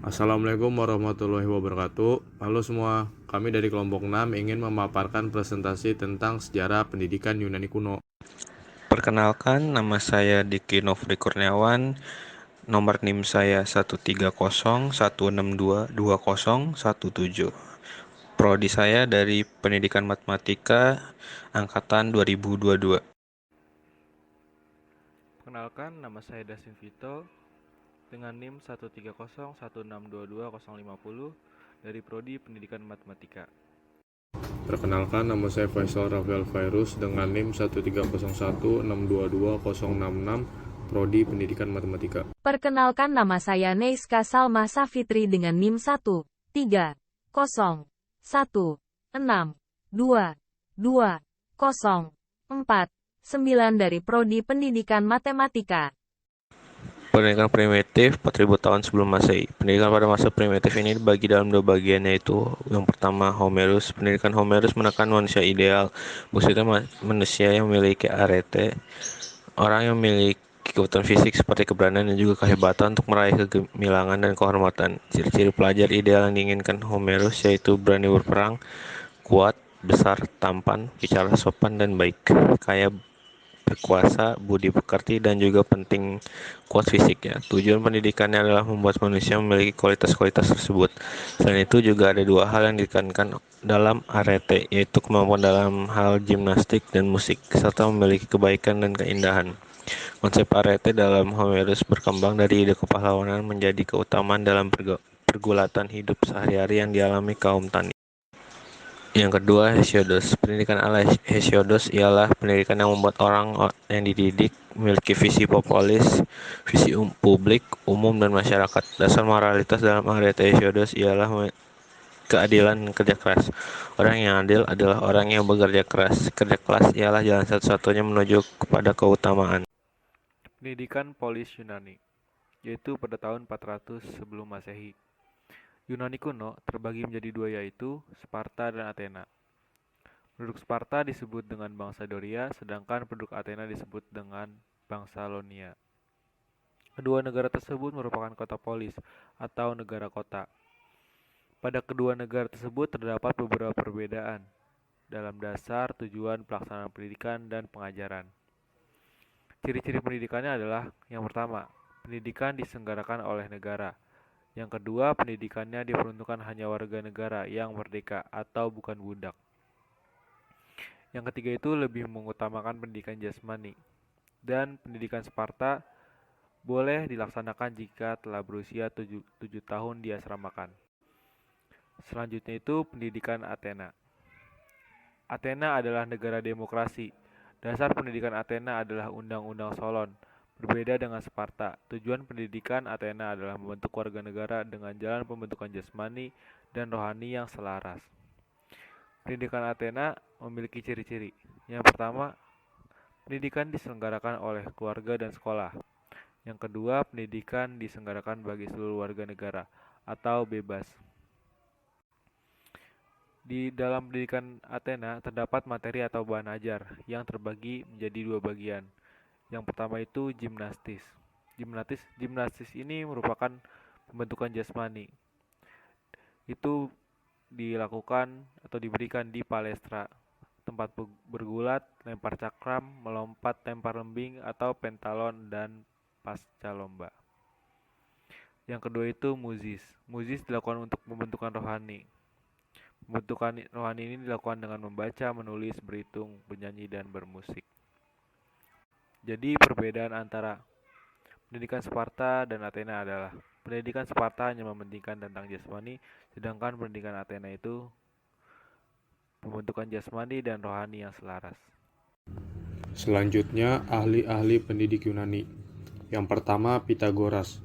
Assalamualaikum warahmatullahi wabarakatuh. Halo semua, kami dari kelompok 6 ingin memaparkan presentasi tentang sejarah pendidikan Yunani kuno. Perkenalkan, nama saya Diki Nofri Kurniawan, nomor NIM saya 13016222017. Prodi saya dari Pendidikan Matematika angkatan 2022. Perkenalkan, nama saya Dasin Vito dengan NIM 130162250 dari Prodi Pendidikan Matematika. Perkenalkan, nama saya Faisal Rafael Virus dengan NIM 13016222066 Prodi Pendidikan Matematika. Perkenalkan, nama saya Neiska Salma Safitri dengan NIM 13016222049 dari Prodi Pendidikan Matematika. Pendidikan primitif 4000 tahun sebelum Masehi. Pendidikan pada masa primitif ini dibagi dalam dua bagian, yaitu yang pertama Homerus. Pendidikan Homerus menekan manusia ideal, maksudnya manusia yang memiliki arete, orang yang memiliki kekuatan fisik seperti keberanian dan juga kehebatan untuk meraih kegemilangan dan kehormatan. Ciri-ciri pelajar ideal yang diinginkan Homerus yaitu berani berperang, kuat, besar, tampan, bicara sopan dan baik, kaya, berkuasa, budi pekerti, dan juga penting kuat fisik ya. Tujuan pendidikannya adalah membuat manusia memiliki kualitas-kualitas tersebut. Selain itu juga ada dua hal yang ditekankan dalam arete, yaitu kemampuan dalam hal gimnastik dan musik, serta memiliki kebaikan dan keindahan. Konsep arete dalam Homerus berkembang dari ide kepahlawanan menjadi keutamaan dalam pergulatan hidup sehari-hari yang dialami kaum tani. Yang kedua, Hesiodos. Pendidikan ala Hesiodos ialah pendidikan yang membuat orang yang dididik memiliki visi populis, visi publik, umum, dan masyarakat. Dasar moralitas dalam arete Hesiodos ialah keadilan dan kerja keras. Orang yang adil adalah orang yang bekerja keras. Kerja keras ialah jalan satu-satunya menuju kepada keutamaan. Pendidikan Polis Yunani, yaitu pada tahun 400 sebelum Masehi. Yunani kuno terbagi menjadi dua, yaitu Sparta dan Athena. Penduduk Sparta disebut dengan bangsa Doria, sedangkan penduduk Athena disebut dengan bangsa Lonia. Kedua negara tersebut merupakan kota polis atau negara kota. Pada kedua negara tersebut terdapat beberapa perbedaan dalam dasar, tujuan, pelaksanaan pendidikan, dan pengajaran. Ciri-ciri pendidikannya adalah: yang pertama, pendidikan diselenggarakan oleh negara. Yang kedua, pendidikannya diperuntukkan hanya warga negara yang merdeka atau bukan budak. Yang ketiga itu lebih mengutamakan pendidikan jasmani. Dan pendidikan Sparta boleh dilaksanakan jika telah berusia 7 tahun diasramakan. Selanjutnya itu pendidikan Athena. Athena adalah negara demokrasi. Dasar pendidikan Athena adalah Undang-Undang Solon. Berbeda dengan Sparta, tujuan pendidikan Athena adalah membentuk warga negara dengan jalan pembentukan jasmani dan rohani yang selaras. Pendidikan Athena memiliki ciri-ciri. Yang pertama, pendidikan diselenggarakan oleh keluarga dan sekolah. Yang kedua, pendidikan diselenggarakan bagi seluruh warga negara atau bebas. Di dalam pendidikan Athena terdapat materi atau bahan ajar yang terbagi menjadi dua bagian. Yang pertama itu gimnastis. Gimnastis ini merupakan pembentukan jasmani. Itu dilakukan atau diberikan di palestra, tempat bergulat, lempar cakram, melompat, lempar lembing atau pentalon, dan pasca lomba. Yang kedua itu muzis. Muzis dilakukan untuk pembentukan rohani. Pembentukan rohani ini dilakukan dengan membaca, menulis, berhitung, bernyanyi, dan bermusik. Jadi perbedaan antara pendidikan Sparta dan Athena adalah pendidikan Sparta hanya mementingkan tentang jasmani, sedangkan pendidikan Athena itu pembentukan jasmani dan rohani yang selaras. Selanjutnya, ahli-ahli pendidik Yunani. Yang pertama, Pitagoras.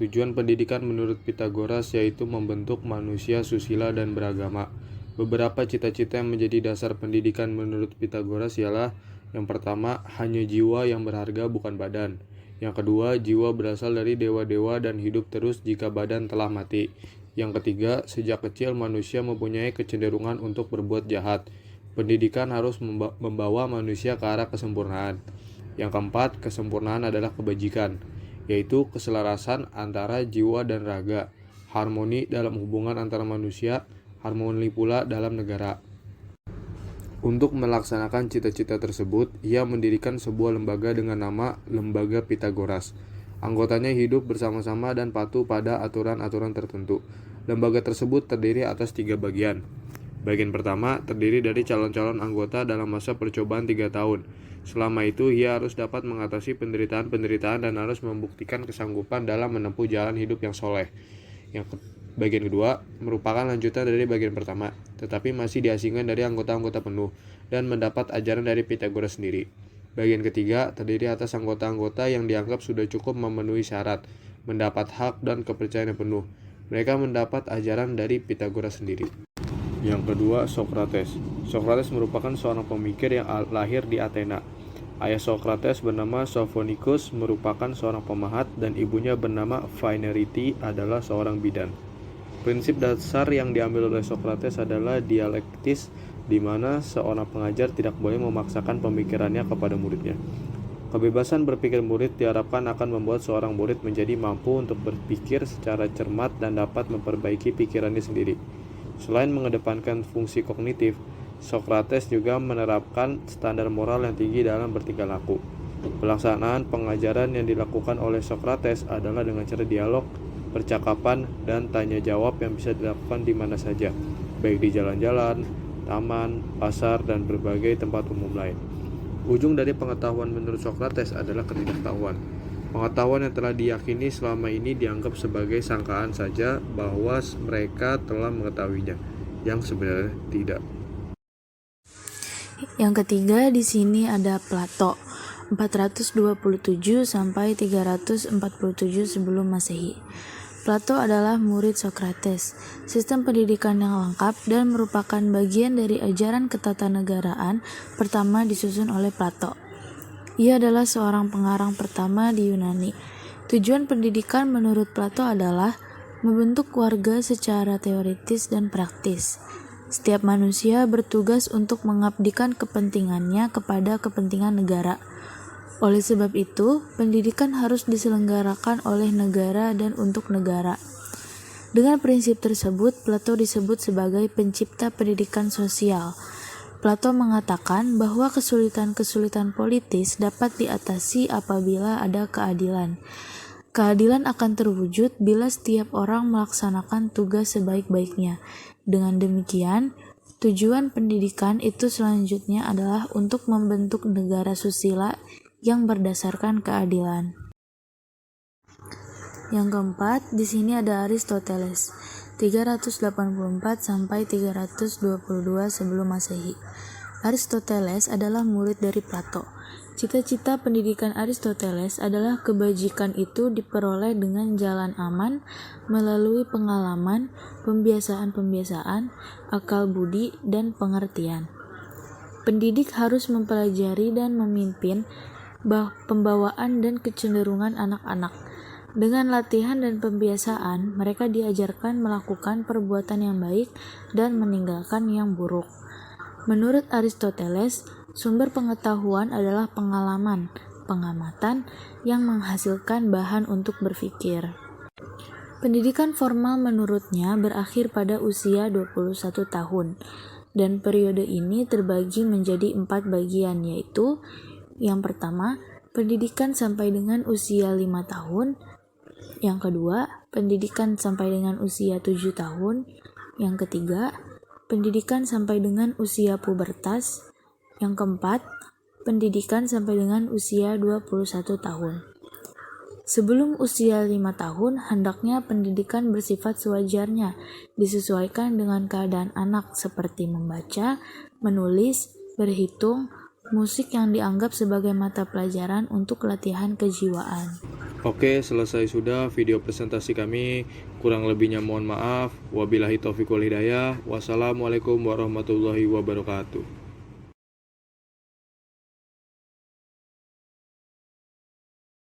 Tujuan pendidikan menurut Pitagoras yaitu membentuk manusia susila dan beragama. Beberapa cita-cita yang menjadi dasar pendidikan menurut Pitagoras ialah: yang pertama, hanya jiwa yang berharga bukan badan. Yang kedua, jiwa berasal dari dewa-dewa dan hidup terus jika badan telah mati. Yang ketiga, sejak kecil manusia mempunyai kecenderungan untuk berbuat jahat. Pendidikan harus membawa manusia ke arah kesempurnaan. Yang keempat, kesempurnaan adalah kebajikan, yaitu keselarasan antara jiwa dan raga. harmoni dalam hubungan antara manusia, harmoni pula dalam negara. Untuk melaksanakan cita-cita tersebut, ia mendirikan sebuah lembaga dengan nama Lembaga Pitagoras. Anggotanya hidup bersama-sama dan patuh pada aturan-aturan tertentu. Lembaga tersebut terdiri atas 3 bagian. Bagian pertama terdiri dari calon-calon anggota dalam masa percobaan 3 tahun. Selama itu, ia harus dapat mengatasi penderitaan-penderitaan dan harus membuktikan kesanggupan dalam menempuh jalan hidup yang soleh. Bagian kedua merupakan lanjutan dari bagian pertama, tetapi masih diasingkan dari anggota-anggota penuh dan mendapat ajaran dari Pitagoras sendiri. Bagian ketiga terdiri atas anggota-anggota yang dianggap sudah cukup memenuhi syarat, mendapat hak dan kepercayaan yang penuh. Mereka mendapat ajaran dari Pitagoras sendiri. Yang kedua, Sokrates. Sokrates merupakan seorang pemikir yang lahir di Athena. Ayah Sokrates bernama Sophonikus merupakan seorang pemahat dan ibunya bernama Phaenerite adalah seorang bidan. Prinsip dasar yang diambil oleh Sokrates adalah dialektis, di mana seorang pengajar tidak boleh memaksakan pemikirannya kepada muridnya. Kebebasan berpikir murid diharapkan akan membuat seorang murid menjadi mampu untuk berpikir secara cermat dan dapat memperbaiki pikirannya sendiri. Selain mengedepankan fungsi kognitif, Sokrates juga menerapkan standar moral yang tinggi dalam bertingkah laku. Pelaksanaan pengajaran yang dilakukan oleh Sokrates adalah dengan cara dialog, percakapan, dan tanya jawab yang bisa dilakukan di mana saja, baik di jalan-jalan, taman, pasar, dan berbagai tempat umum lain. Ujung dari pengetahuan menurut Sokrates adalah ketidaktahuan. Pengetahuan yang telah diyakini selama ini dianggap sebagai sangkaan saja bahwa mereka telah mengetahuinya, yang sebenarnya tidak. Yang ketiga di sini ada Plato, 427 sampai 347 sebelum Masehi. Plato adalah murid Sokrates. Sistem pendidikan yang lengkap dan merupakan bagian dari ajaran ketatanegaraan pertama disusun oleh Plato. Ia adalah seorang pengarang pertama di Yunani. Tujuan pendidikan menurut Plato adalah membentuk warga secara teoritis dan praktis. Setiap manusia bertugas untuk mengabdikan kepentingannya kepada kepentingan negara. Oleh sebab itu, pendidikan harus diselenggarakan oleh negara dan untuk negara. Dengan prinsip tersebut, Plato disebut sebagai pencipta pendidikan sosial. Plato mengatakan bahwa kesulitan-kesulitan politis dapat diatasi apabila ada keadilan. Keadilan akan terwujud bila setiap orang melaksanakan tugas sebaik-baiknya. Dengan demikian, tujuan pendidikan itu selanjutnya adalah untuk membentuk negara susila yang berdasarkan keadilan. Yang keempat, di sini ada Aristoteles, 384 sampai 322 sebelum Masehi. Aristoteles adalah murid dari Plato. Cita-cita pendidikan Aristoteles adalah kebajikan itu diperoleh dengan jalan aman melalui pengalaman, pembiasaan-pembiasaan, akal budi, dan pengertian. Pendidik harus mempelajari dan memimpin pembawaan dan kecenderungan anak-anak. Dengan latihan dan pembiasaan, mereka diajarkan melakukan perbuatan yang baik dan meninggalkan yang buruk. Menurut Aristoteles, sumber pengetahuan adalah pengalaman, pengamatan yang menghasilkan bahan untuk berpikir. Pendidikan formal menurutnya berakhir pada usia 21 tahun, dan periode ini terbagi menjadi 4 bagian, yaitu yang pertama, pendidikan sampai dengan usia 5 tahun, yang kedua, pendidikan sampai dengan usia 7 tahun, yang ketiga, pendidikan sampai dengan usia pubertas, yang keempat, pendidikan sampai dengan usia 21 tahun. Sebelum usia 5 tahun, hendaknya pendidikan bersifat sewajarnya, disesuaikan dengan keadaan anak seperti membaca, menulis, berhitung, musik yang dianggap sebagai mata pelajaran untuk latihan kejiwaan. Oke, selesai sudah video presentasi kami. Kurang lebihnya mohon maaf. Wabillahi taufiq wal hidayah. Wassalamualaikum warahmatullahi wabarakatuh.